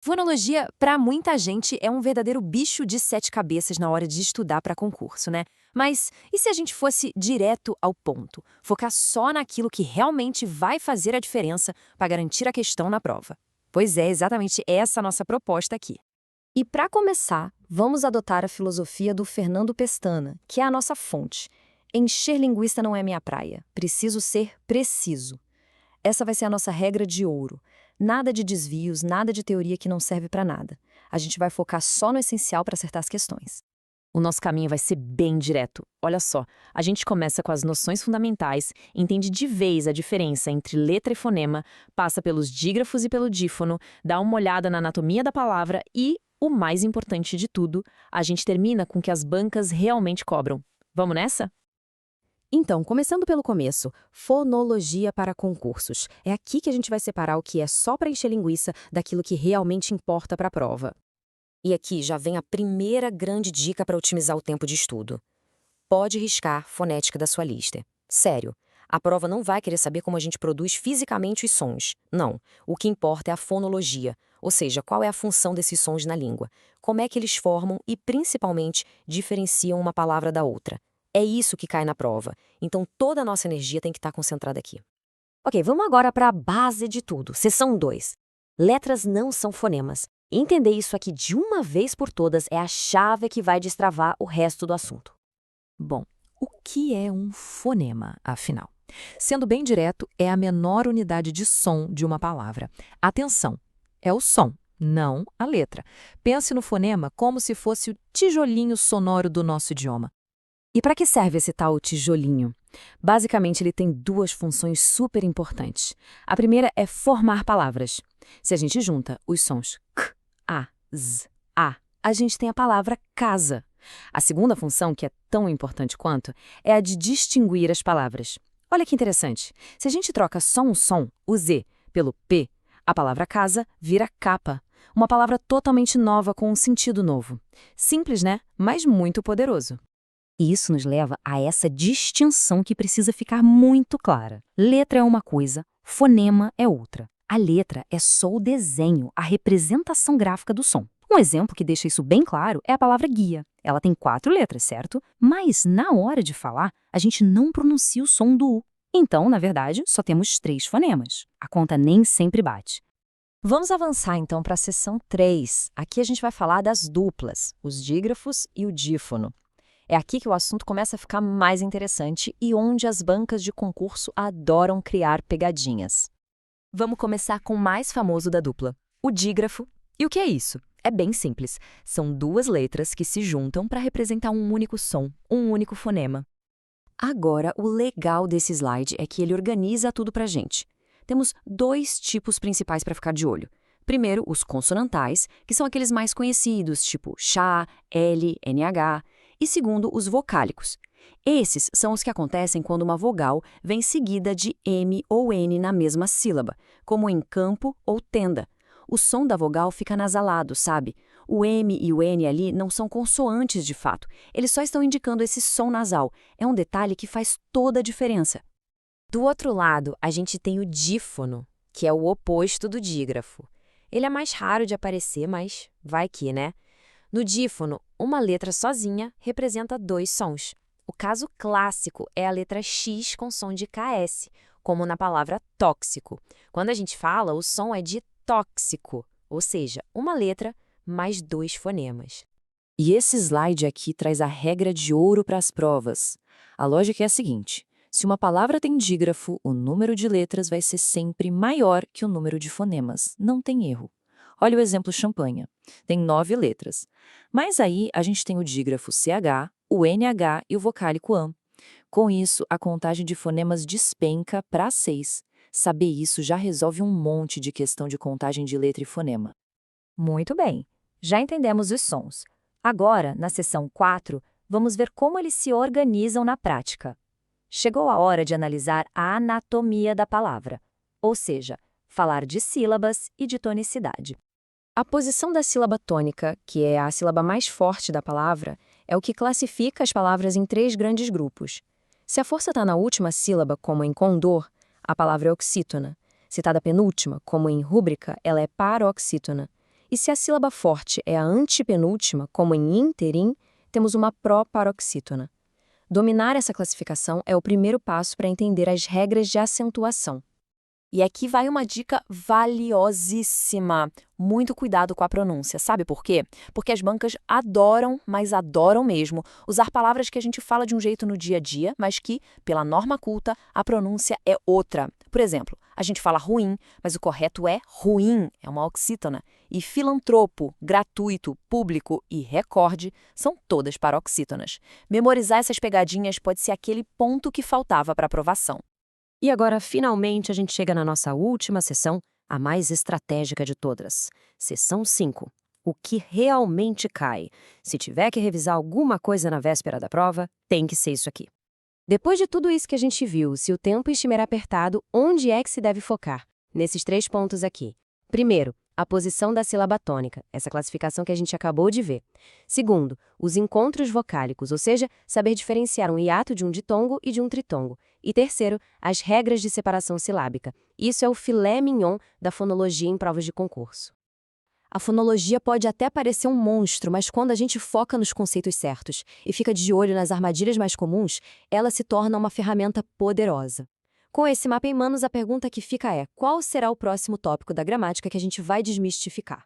Fonologia, para muita gente, é um verdadeiro bicho de sete cabeças na hora de estudar para concurso, né? Mas e se a gente fosse direto ao ponto? Focar só naquilo que realmente vai fazer a diferença para garantir a questão na prova? Pois é, exatamente essa a nossa proposta aqui. E para começar, vamos adotar a filosofia do Fernando Pestana, que é a nossa fonte. Encher linguiça não é minha praia, preciso ser preciso. Essa vai ser a nossa regra de ouro. Nada de desvios, nada de teoria que não serve para nada. A gente vai focar só no essencial para acertar as questões. O nosso caminho vai ser bem direto. Olha só, a gente começa com as noções fundamentais, entende de vez a diferença entre letra e fonema, passa pelos dígrafos e pelo dífono, dá uma olhada na anatomia da palavra e, o mais importante de tudo, a gente termina com o que as bancas realmente cobram. Vamos nessa? Então, começando pelo começo, fonologia para concursos. É aqui que a gente vai separar o que é só para encher linguiça daquilo que realmente importa para a prova. E aqui já vem a primeira grande dica para otimizar o tempo de estudo. Pode riscar fonética da sua lista. Sério, a prova não vai querer saber como a gente produz fisicamente os sons. Não, o que importa é a fonologia, ou seja, qual é a função desses sons na língua, como é que eles formam e, principalmente, diferenciam uma palavra da outra. É isso que cai na prova, então toda a nossa energia tem que estar concentrada aqui. Ok, vamos agora para a base de tudo, seção 2. Letras não são fonemas. Entender isso aqui de uma vez por todas é a chave que vai destravar o resto do assunto. Bom, o que é um fonema, afinal? Sendo bem direto, é a menor unidade de som de uma palavra. Atenção, é o som, não a letra. Pense no fonema como se fosse o tijolinho sonoro do nosso idioma. E para que serve esse tal tijolinho? Basicamente, ele tem duas funções super importantes. A primeira é formar palavras. Se a gente junta os sons k, a, z, a gente tem a palavra casa. A segunda função, que é tão importante quanto, é a de distinguir as palavras. Olha que interessante. Se a gente troca só um som, o Z, pelo P, a palavra casa vira capa. Uma palavra totalmente nova com um sentido novo. Simples, né? Mas muito poderoso. E isso nos leva a essa distinção que precisa ficar muito clara. Letra é uma coisa, fonema é outra. A letra é só o desenho, a representação gráfica do som. Um exemplo que deixa isso bem claro é a palavra guia. Ela tem 4 letras, certo? Mas, na hora de falar, a gente não pronuncia o som do U. Então, na verdade, só temos 3 fonemas. A conta nem sempre bate. Vamos avançar então para a seção 3. Aqui a gente vai falar das duplas, os dígrafos e o dífono. É aqui que o assunto começa a ficar mais interessante e onde as bancas de concurso adoram criar pegadinhas. Vamos começar com o mais famoso da dupla, o dígrafo. E o que é isso? É bem simples. São 2 letras que se juntam para representar um único som, um único fonema. Agora, o legal desse slide é que ele organiza tudo para a gente. Temos 2 tipos principais para ficar de olho. Primeiro, os consonantais, que são aqueles mais conhecidos, tipo chá, L, NH. E segundo, os vocálicos. Esses são os que acontecem quando uma vogal vem seguida de M ou N na mesma sílaba, como em campo ou tenda. O som da vogal fica nasalado, sabe? O M e o N ali não são consoantes de fato, eles só estão indicando esse som nasal. É um detalhe que faz toda a diferença. Do outro lado, a gente tem o dífono, que é o oposto do dígrafo. Ele é mais raro de aparecer, mas vai que, né? No dífono, uma letra sozinha representa 2 sons. O caso clássico é a letra X com som de KS, como na palavra tóxico. Quando a gente fala, o som é de tóxico, ou seja, uma letra mais 2 fonemas. E esse slide aqui traz a regra de ouro para as provas. A lógica é a seguinte: se uma palavra tem dígrafo, o número de letras vai ser sempre maior que o número de fonemas. Não tem erro. Olha o exemplo champanhe. Tem 9 letras. Mas aí a gente tem o dígrafo CH, o NH e o vocálico AM. Com isso, a contagem de fonemas despenca para 6. Saber isso já resolve um monte de questão de contagem de letra e fonema. Muito bem, já entendemos os sons. Agora, na seção 4, vamos ver como eles se organizam na prática. Chegou a hora de analisar a anatomia da palavra, ou seja, falar de sílabas e de tonicidade. A posição da sílaba tônica, que é a sílaba mais forte da palavra, é o que classifica as palavras em 3 grandes grupos. Se a força está na última sílaba, como em condor, a palavra é oxítona. Se está da penúltima, como em rúbrica, ela é paroxítona. E se a sílaba forte é a antepenúltima, como em interim, temos uma pró-paroxítona. Dominar essa classificação é o primeiro passo para entender as regras de acentuação. E aqui vai uma dica valiosíssima. Muito cuidado com a pronúncia. Sabe por quê? Porque as bancas adoram, mas adoram mesmo, usar palavras que a gente fala de um jeito no dia a dia, mas que, pela norma culta, a pronúncia é outra. Por exemplo, a gente fala ruim, mas o correto é ruim, é uma oxítona. E filantropo, gratuito, público e recorde são todas paroxítonas. Memorizar essas pegadinhas pode ser aquele ponto que faltava para aprovação. E agora, finalmente, a gente chega na nossa última sessão, a mais estratégica de todas. Sessão 5. O que realmente cai? Se tiver que revisar alguma coisa na véspera da prova, tem que ser isso aqui. Depois de tudo isso que a gente viu, se o tempo estiver apertado, onde é que se deve focar? Nesses 3 pontos aqui. Primeiro, a posição da sílaba tônica, essa classificação que a gente acabou de ver. Segundo, os encontros vocálicos, ou seja, saber diferenciar um hiato de um ditongo e de um tritongo. E terceiro, as regras de separação silábica. Isso é o filé mignon da fonologia em provas de concurso. A fonologia pode até parecer um monstro, mas quando a gente foca nos conceitos certos e fica de olho nas armadilhas mais comuns, ela se torna uma ferramenta poderosa. Com esse mapa em manos, a pergunta que fica é: qual será o próximo tópico da gramática que a gente vai desmistificar?